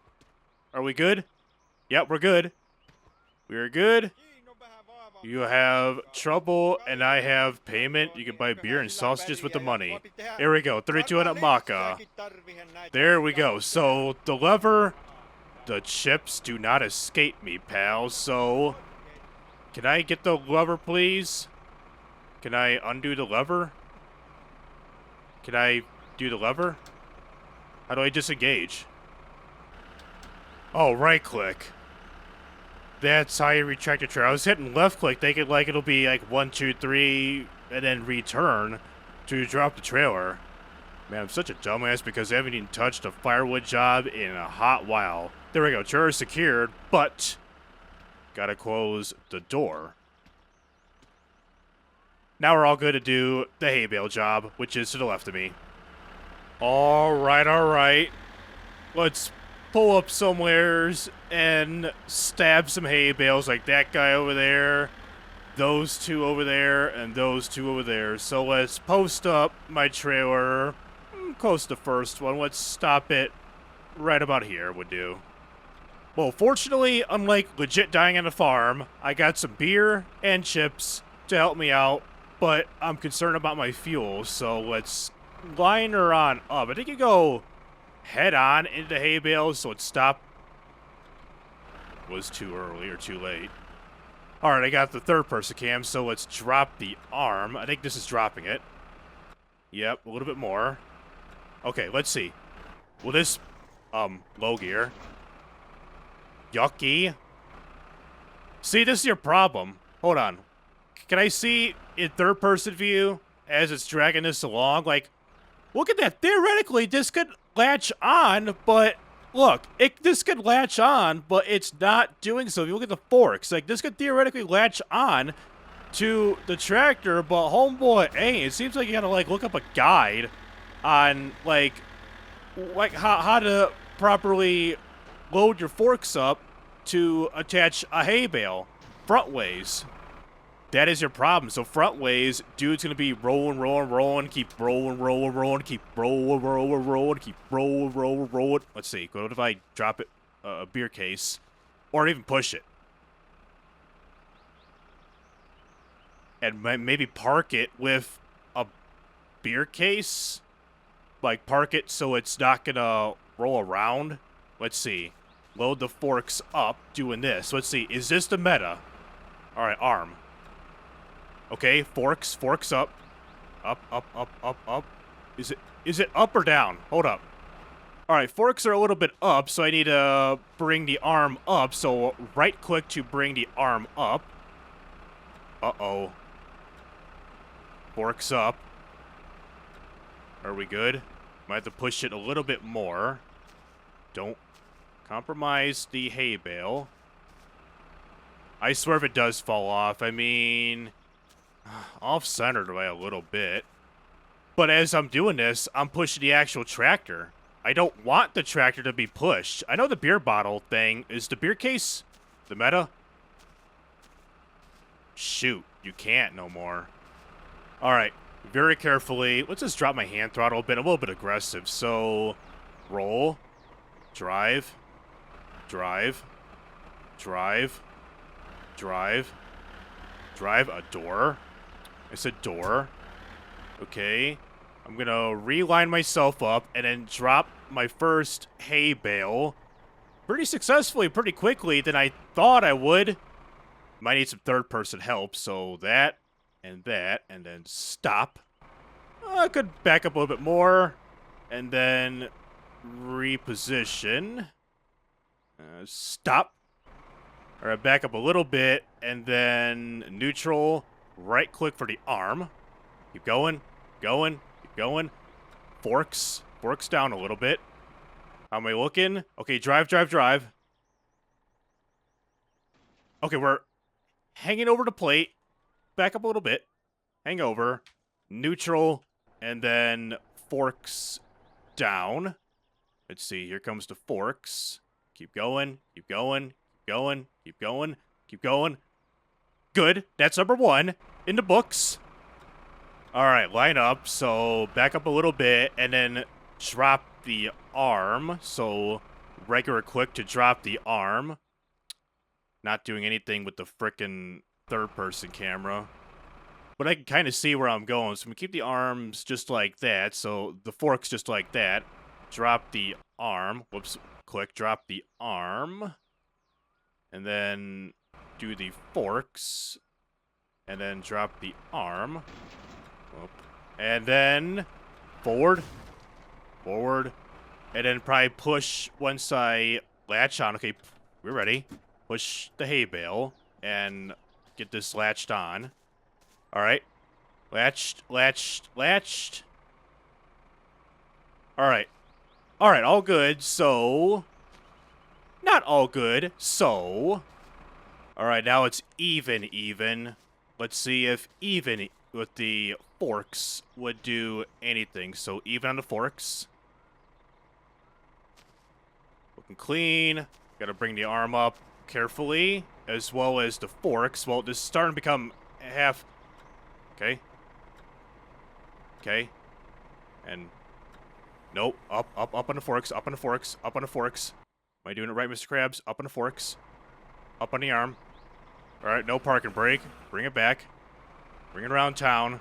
Are we good? Yep, we're good. We're good. You have trouble, and I have payment. You can buy beer and sausages with the money. Here we go, 3200 Maka. There we go. So, the lever, the chips do not escape me, pal. So, can I get the lever, please? Can I undo the lever? Can I do the lever? How do I disengage? Oh, right click. That's how you retract your trailer. I was hitting left click, thinking like it'll be like 1, 2, 3, and then return to drop the trailer. Man, I'm such a dumbass because I haven't even touched a firewood job in a hot while. There we go, trailer secured, but gotta close the door. Now we're all good to do the hay bale job, which is to the left of me. Alright. Let's pull up somewheres and stab some hay bales like that guy over there, those two over there, and those two over there. So let's post up my trailer close to the first one. Let's stop it right about here would do. Well, fortunately, unlike legit dying on a farm, I got some beer and chips to help me out, but I'm concerned about my fuel, so let's line her on up. I think you go head on into hay bales, so let's stop. Was too early or too late. Alright, I got the third person cam, so let's drop the arm. I think this is dropping it. Yep, a little bit more. Okay, let's see. Will this, low gear. Yucky. See, this is your problem. Hold on. Can I see in third person view as it's dragging this along? Like, look at that. Theoretically, this could latch on, but look, this could latch on, but it's not doing so. If you look at the forks, like, this could theoretically latch on to the tractor, but homeboy, hey, it seems like you gotta, like, look up a guide on, like how to properly load your forks up to attach a hay bale front ways. That is your problem. So front ways, dude's gonna be rolling, keep rolling, keep rolling, keep rolling. Let's see. What if I drop it a beer case, or even push it, and maybe park it with a beer case, like park it so it's not gonna roll around. Let's see. Load the forks up doing this. Let's see. Is this the meta? All right, arm. Okay, forks up. Up. Is it up or down? Hold up. All right, forks are a little bit up, so I need to bring the arm up. So right click to bring the arm up. Uh-oh. Forks up. Are we good? Might have to push it a little bit more. Don't compromise the hay bale. I swear if it does fall off, I mean, off-centered by a little bit. But as I'm doing this, I'm pushing the actual tractor. I don't want the tractor to be pushed. I know the beer bottle thing. Is the beer case the meta? Shoot, you can't no more. Alright, very carefully. Let's just drop my hand throttle a bit. I'm a little bit aggressive. So, roll, drive, drive, drive, drive, drive, a door. I said door. Okay. I'm going to reline myself up and then drop my first hay bale pretty successfully, pretty quickly than I thought I would. Might need some third-person help, so that, and then stop. I could back up a little bit more, and then reposition. Stop. All right, back up a little bit, and then neutral, right-click for the arm. Keep going, keep going. Forks down a little bit. How am I looking? Okay, drive. Okay, we're hanging over the plate. Back up a little bit. Hang over. Neutral, and then forks down. Let's see, here comes the forks. Keep going. Good. That's number one in the books. All right, line up. So back up a little bit and then drop the arm. So regular click to drop the arm. Not doing anything with the frickin' third-person camera. But I can kind of see where I'm going. So I'm going to keep the arms just like that. So the fork's just like that. Drop the arm. Whoops. Click. Drop the arm. And then do the forks. And then drop the arm. Whoop. And then forward. Forward. And then probably push once I latch on. Okay, we're ready. Push the hay bale and get this latched on. Alright. Latched, latched, latched. Alright. Alright, all good. So, not all good. So, alright, now it's even. Let's see if even with the forks would do anything. So, even on the forks. Looking clean. Gotta bring the arm up carefully, as well as the forks. Well, this is starting to become half... Okay. Okay. And... Nope. Up on the forks, up on the forks, up on the forks. Am I doing it right, Mr. Krabs? Up on the forks. Up on the arm. Alright, no parking brake. Bring it back. Bring it around town.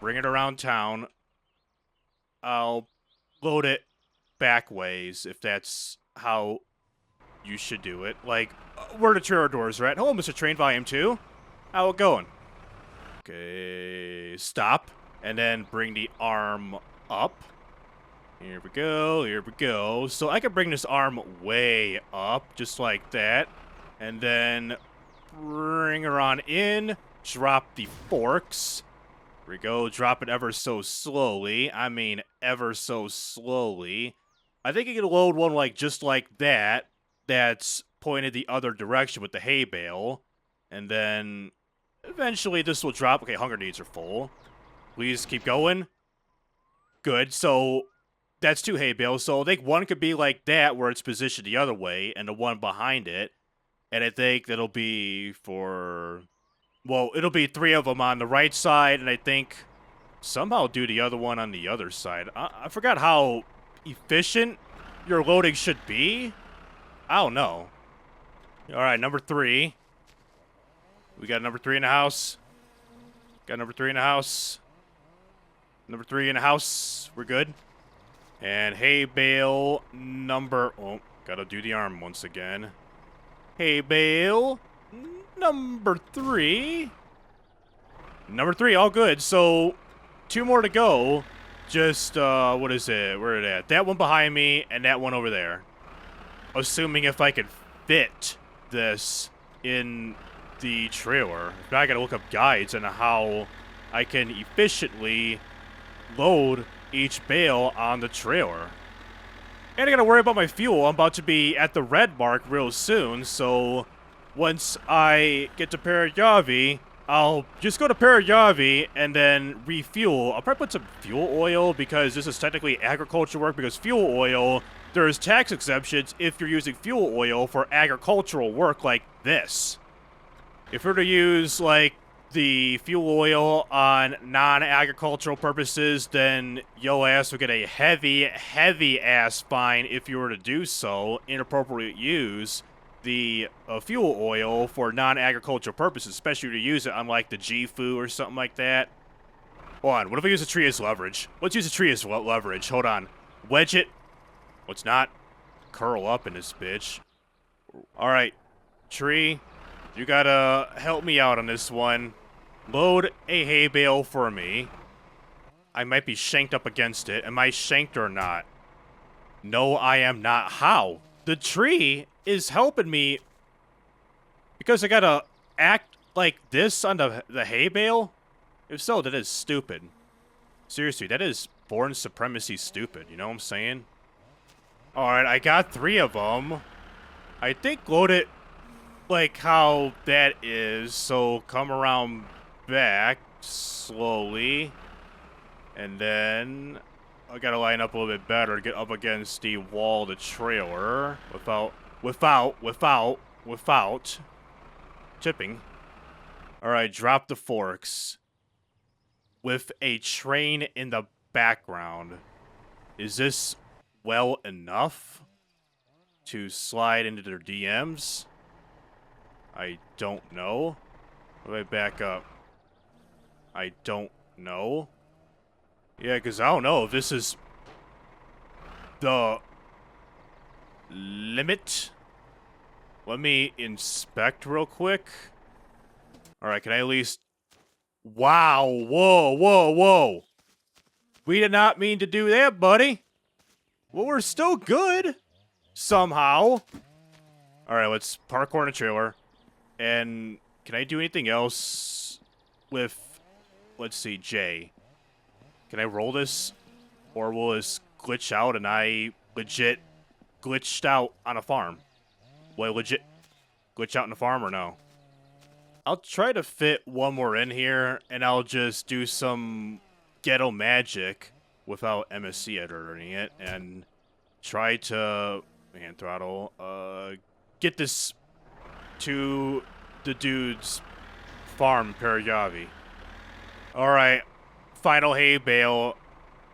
Bring it around town. I'll load it back ways, if that's how you should do it. Like, where the trailer doors are at. Hello, Mr. Train Volume 2. How it going? Okay, stop. And then bring the arm up. Here we go, here we go. So I can bring this arm way up, just like that. And then bring her on in. Drop the forks. Here we go, drop it ever so slowly. I mean, ever so slowly. I think you can load one like just like that. That's pointed the other direction with the hay bale. And then eventually this will drop. Okay, hunger needs are full. Please keep going. Good. So that's 2 hay bales. So I think one could be like that where it's positioned the other way and the one behind it. And I think that'll be for... Well, it'll be 3 of them on the right side. And I think somehow do the other one on the other side. I forgot how efficient your loading should be. I don't know. Alright, number 3. We got number 3 in the house. Got number 3 in the house. Number 3 in the house. We're good. And hay bale number... Oh, gotta do the arm once again. Hay bale number 3. Number 3, all good. So, 2 more to go. Just, what is it? Where are they at? That one behind me and that one over there. Assuming if I could fit this in the trailer. Now I gotta look up guides on how I can efficiently load each bale on the trailer. And I gotta worry about my fuel. I'm about to be at the red mark real soon, so once I get to Parayavi, I'll just go to Parayavi and then refuel. I'll probably put some fuel oil because this is technically agriculture work, because fuel oil, there's tax exemptions if you're using fuel oil for agricultural work like this. If you're to use, like, the fuel oil on non-agricultural purposes, then yo ass will get a heavy ass fine if you were to do so. Inappropriate use the fuel oil for non-agricultural purposes, especially to use it on like the G.Fu or something like that. Hold on, what if I use a tree as leverage? Let's use a tree as leverage. Hold on. Wedge it. Let's not curl up in this bitch. Alright, tree, you gotta help me out on this one. Load a hay bale for me. I might be shanked up against it. Am I shanked or not? No, I am not. How? The tree is helping me because I gotta act like this on the hay bale? If so, that is stupid. Seriously, that is born supremacy stupid. You know what I'm saying? Alright, I got 3 of them. I think load it like how that is. So come around back slowly. And then I gotta line up a little bit better to get up against the wall of the trailer without tipping. Alright, drop the forks. With a train in the background. Is this well enough to slide into their DMs? I don't know. How do I back up? I don't know. Yeah, because I don't know if this is the limit. Let me inspect real quick. Alright, can I at least... Wow, whoa, whoa, whoa. We did not mean to do that, buddy. Well, we're still good. Somehow. Alright, let's parkour in a trailer. And can I do anything else with... Let's see, J. Can I roll this? Or will this glitch out and I legit glitched out on a farm? Will I legit glitch out on a farm or no? I'll try to fit one more in here, and I'll just do some ghetto magic without MSC editing it, and try to hand throttle, get this to the dude's farm, Parayavi. Alright, final hay bale.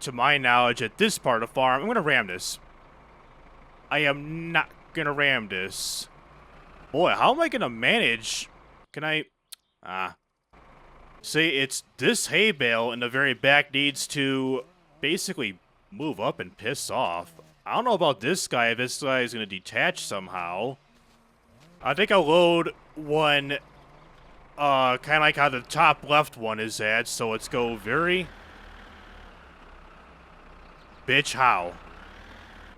To my knowledge, at this part of the farm, I'm gonna ram this. I am not gonna ram this. Boy, how am I gonna manage? Can I... See, it's this hay bale in the very back needs to basically move up and piss off. I don't know about this guy, if this guy is gonna detach somehow. I think I'll load one, kind of like how the top left one is at, so let's go very... Bitch, how?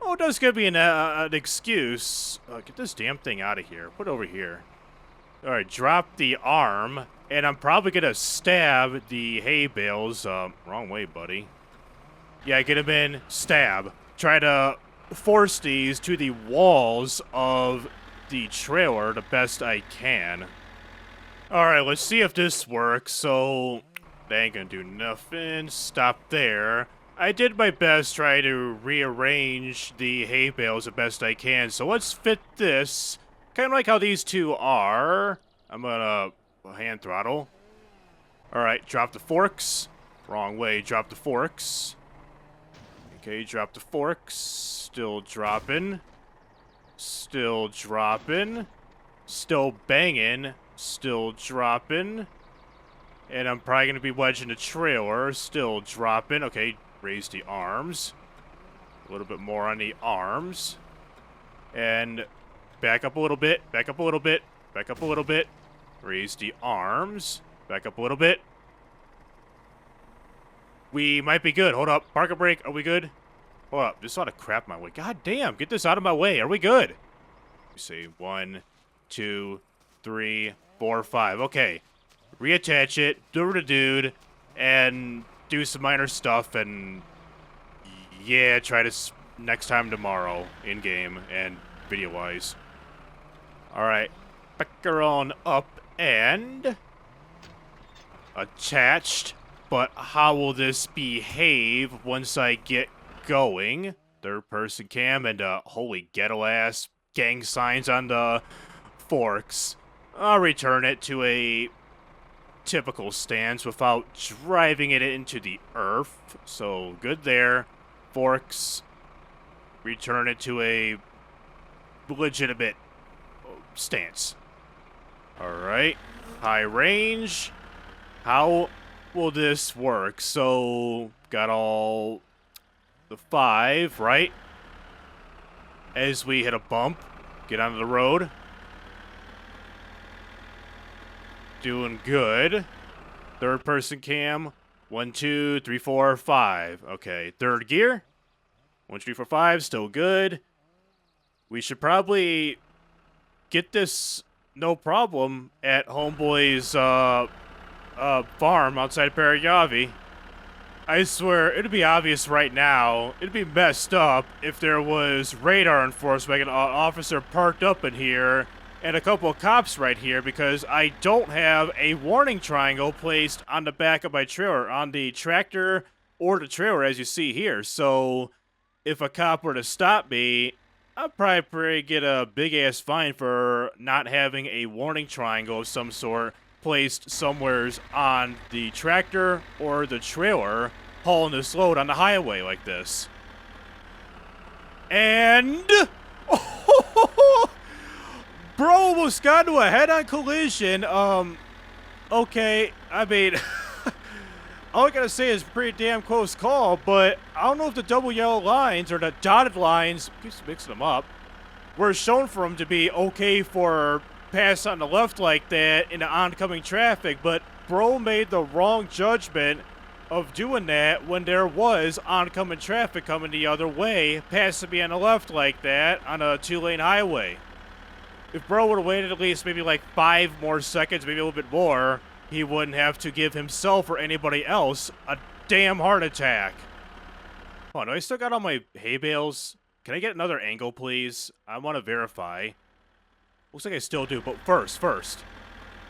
Oh, it does give me an excuse. Get this damn thing out of here. Put it over here. Alright, drop the arm. And I'm probably gonna stab the hay bales. Wrong way, buddy. Yeah, get him in. Stab. Try to force these to the walls of the trailer the best I can. Alright, let's see if this works. So, that ain't gonna do nothing. Stop there. I did my best try to rearrange the hay bales the best I can, so let's fit this, kind of like how these two are. I'm gonna hand throttle. Alright, drop the forks. Wrong way, drop the forks. Okay, drop the forks. Still dropping. Still dropping. Still banging. Still dropping. And I'm probably gonna be wedging the trailer. Still dropping. Okay. Raise the arms. A little bit more on the arms. And back up a little bit. Back up a little bit. Back up a little bit. Raise the arms. Back up a little bit. We might be good. Hold up. Park a brake. Are we good? Hold up. There's a lot of crap my way. God damn. Get this out of my way. Are we good? Let me see. 1, 2, 3, 4, 5. Okay. Reattach it. Do it to dude. And... do some minor stuff, and yeah, try to next time tomorrow, in-game and video-wise. Alright, back on up and attached, but how will this behave once I get going? Third-person cam and holy ghetto-ass gang signs on the forks. I'll return it to a typical stance without driving it into the earth. So good there. Forks. Return it to a legitimate stance. Alright. High range. How will this work? So got all the 5, right? As we hit a bump, get onto the road. Doing good. Third person cam. 1, 2, 3, 4, 5. Okay, third gear. 1, 2, 3, 4, 5. Still good. We should probably get this no problem at Homeboy's farm outside of Parayavi. I swear, it'd be obvious right now. It'd be messed up if there was radar enforcement, like an officer parked up in here, and a couple of cops right here, because I don't have a warning triangle placed on the back of my trailer, on the tractor or the trailer, as you see here. So, if a cop were to stop me, I'd probably get a big-ass fine for not having a warning triangle of some sort placed somewheres on the tractor or the trailer hauling this load on the highway like this. And... bro almost got into a head-on collision. Okay, I mean, all I gotta say is pretty damn close call, but I don't know if the double yellow lines or the dotted lines, keeps mixing them up, were shown for him to be okay for pass on the left like that in the oncoming traffic, but bro made the wrong judgment of doing that when there was oncoming traffic coming the other way, passing me on the left like that on a 2-lane highway. If bro would have waited at least maybe like 5 more seconds, maybe a little bit more, he wouldn't have to give himself or anybody else a damn heart attack. Oh, do I still got all my hay bales? Can I get another angle, please? I want to verify. Looks like I still do, but first.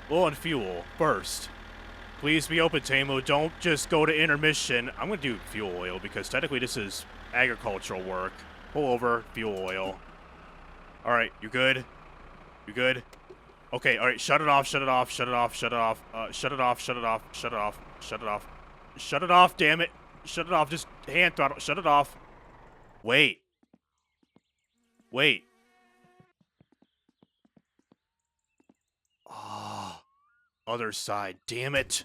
Low on fuel, first. Please be open, Tamu. Don't just go to intermission. I'm going to do fuel oil because technically this is agricultural work. Pull over, fuel oil. All right, you good? You good? Okay, all right, shut it off, shut it off, shut it off, shut it off, shut it off, shut it off, shut it off, shut it off. Shut it off, damn it. Shut it off, just hand throttle, shut it off. Wait. Wait. Oh, other side, damn it.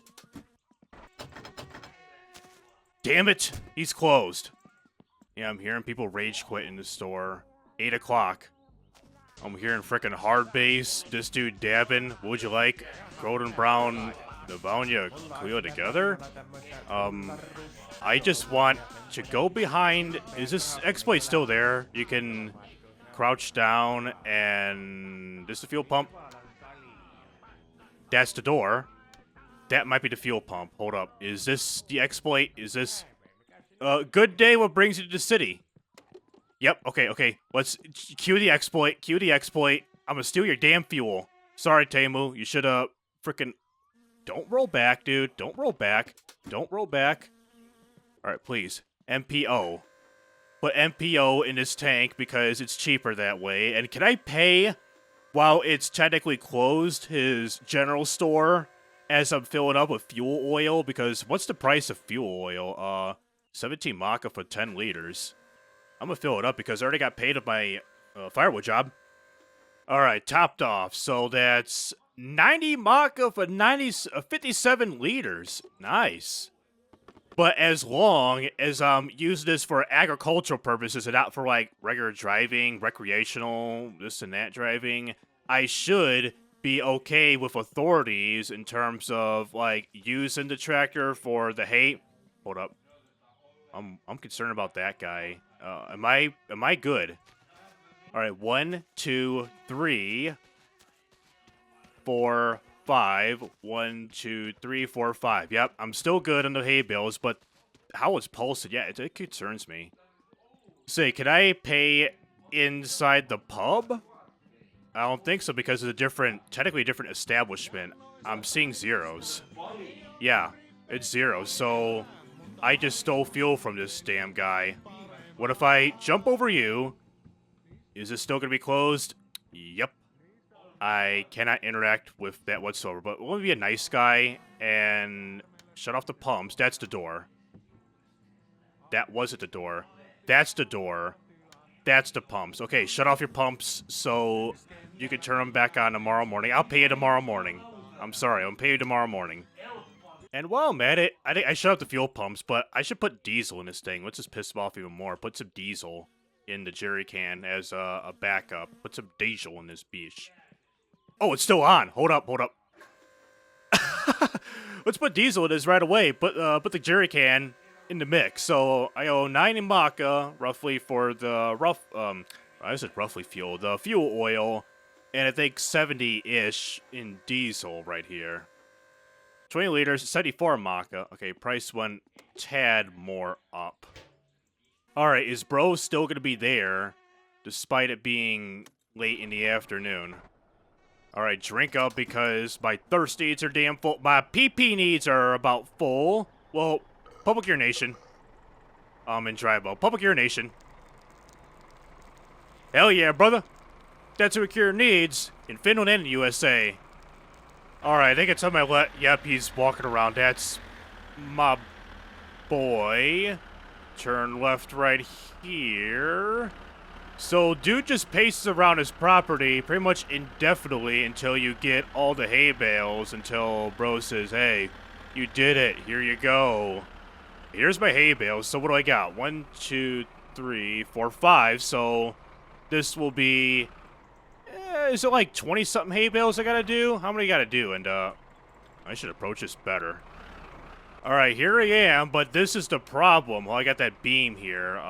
Damn it, he's closed. Yeah, I'm hearing people rage quit in the store. 8 o'clock. I'm hearing frickin' hard bass. This dude dabbing. What would you like? Golden Brown, Navonia, Cleo together? I just want to go behind. Is this exploit still there? You can crouch down and... This is the fuel pump? That's the door. That might be the fuel pump. Hold up. Is this the exploit? Is this... good day, what brings you to the city? Yep, okay. Let's cue the exploit. Cue the exploit. I'm gonna steal your damn fuel. Sorry, Tamu. You should, frickin'... Don't roll back, dude. Don't roll back. Don't roll back. Alright, please. MPO. Put MPO in this tank because it's cheaper that way. And can I pay while it's technically closed his general store as I'm filling up with fuel oil? Because what's the price of fuel oil? 17 maca for 10 liters. I'm gonna fill it up because I already got paid at my firewood job. Alright, topped off. So that's 90 maca for 57 liters. Nice. But as long as I'm using this for agricultural purposes and not for like regular driving, recreational, this and that driving, I should be okay with authorities in terms of like using the tractor for the hay. Hold up. I'm concerned about that guy. Am I good? All right, 1, 2, 3, 4, 5. 1, 2, 3, 4, 5. Yep, I'm still good on the hay bales, but how it's pulsed, yeah, it concerns me. Say, can I pay inside the pub? I don't think so because it's a technically different establishment. I'm seeing zeros. Yeah, it's zeros, so I just stole fuel from this damn guy. What if I jump over you? Is this still going to be closed? Yep. I cannot interact with that whatsoever, but let me be a nice guy and shut off the pumps. That's the door. That wasn't the door. That's the door. That's the pumps. Okay, shut off your pumps so you can turn them back on tomorrow morning. I'll pay you tomorrow morning. I'm sorry, I'll pay you tomorrow morning. And while I'm at it, I think I shut off the fuel pumps, but I should put diesel in this thing. Let's just piss them off even more. Put some diesel in the jerry can as a backup. Put some diesel in this bitch. Oh, it's still on. Hold up. Let's put diesel in this right away. Put the jerry can in the mix. So I owe 90 maca roughly for the I said roughly fuel, the fuel oil, and I think 70-ish in diesel right here. 20 liters, 74 maca. Okay, price went tad more up. Alright, is bro still gonna be there despite it being late in the afternoon? Alright, drink up because my thirst needs are damn full. My PP needs are about full. Well, public urination. In Drivo. Public urination. Hell yeah, brother. That's what a cure needs in Finland and the USA. Alright, I think it's on my left. Yep, he's walking around. That's my boy. Turn left right here. So dude just paces around his property pretty much indefinitely until you get all the hay bales, until bro says, hey, you did it, here you go. Here's my hay bales. So what do I got? 1, 2, 3, 4, 5. So this will be, is it like 20 something hay bales I gotta do? How many I gotta do? And I should approach this better. All right, here I am, but this is the problem. Well, I got that beam here.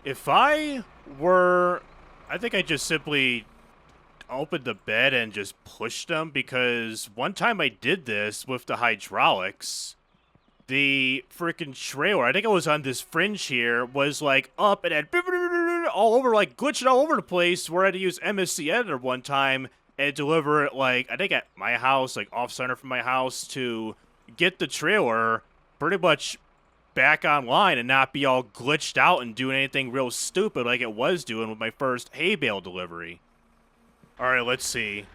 If I were, I think I just simply opened the bed and just pushed them, because one time I did this with the hydraulics. The freaking trailer, I think I was on this fringe here, was like up and then all over, like glitching all over the place, where I had to use MSC Editor one time and deliver it, like, I think at my house, like off-center from my house, to get the trailer pretty much back online and not be all glitched out and doing anything real stupid like it was doing with my first hay bale delivery. Alright, let's see.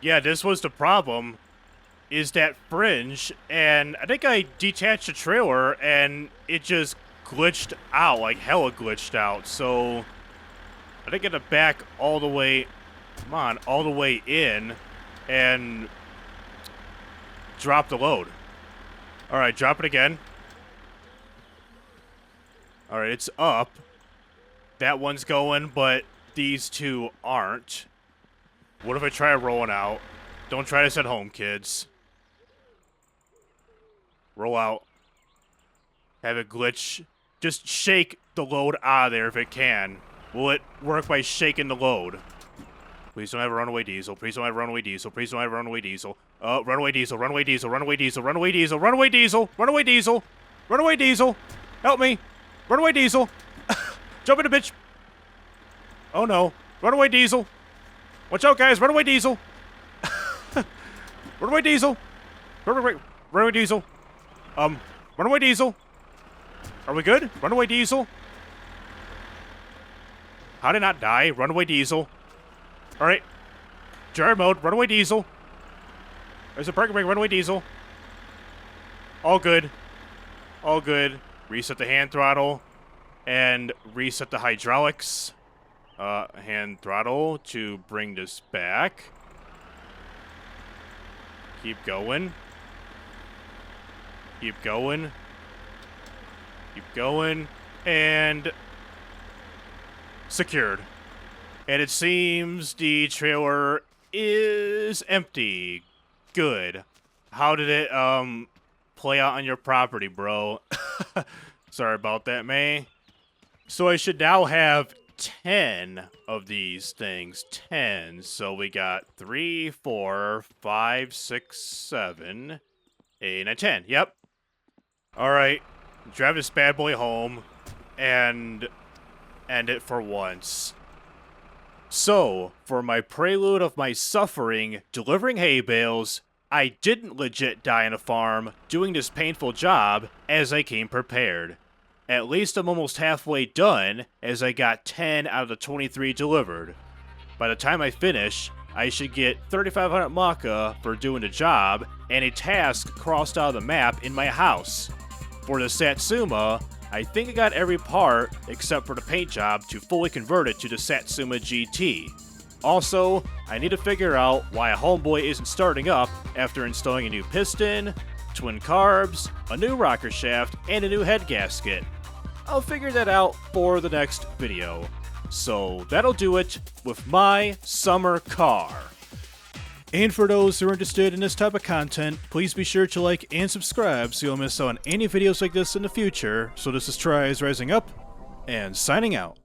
Yeah, this was the problem, is that fringe, and I think I detached the trailer and it just glitched out, like hella glitched out, so I think I got to back all the way, come on, all the way in and drop the load. Alright, drop it again. Alright, it's up. That one's going, but these two aren't. What if I try rolling out? Don't try this at home, kids. Roll out. Have it glitch. Just shake the load out of there if it can. Will it work by shaking the load? Please don't have a runaway diesel. Please don't have a runaway diesel. Please don't have a runaway diesel. Runaway diesel, runaway diesel, runaway diesel, runaway diesel, runaway diesel, runaway diesel, runaway diesel. Help me. Runaway diesel. Jump in the bitch. Oh no. Runaway diesel. Watch out, guys. Runaway diesel. Runaway diesel. Runaway diesel. Runaway diesel. Are we good? Runaway diesel. How did I not die? Runaway diesel. Alright. Jar mode. Runaway diesel. There's a parking brake. Runaway diesel. All good. All good. Reset the hand throttle. And reset the hydraulics. Hand throttle to bring this back. Keep going. Keep going. Keep going. And secured. And it seems the trailer is empty. Good. How did it play out on your property, bro? Sorry about that, man. So I should now have 10 of these things. 10. So we got 3, 4, 5, 6, 7, 8, 9, 10. Yep. Alright. Drive this bad boy home and end it for once. So, for my prelude of my suffering delivering hay bales, I didn't legit die on a farm doing this painful job, as I came prepared. At least I'm almost halfway done, as I got 10 out of the 23 delivered. By the time I finish, I should get 3,500 Maka for doing the job, and a task crossed out of the map in my house. For the Satsuma, I think I got every part, except for the paint job, to fully convert it to the Satsuma GT. Also, I need to figure out why a homeboy isn't starting up after installing a new piston, twin carbs, a new rocker shaft, and a new head gasket. I'll figure that out for the next video. So that'll do it with my summer car. And for those who are interested in this type of content, please be sure to like and subscribe so you'll miss out on any videos like this in the future. So this is TRIZE rising up and signing out.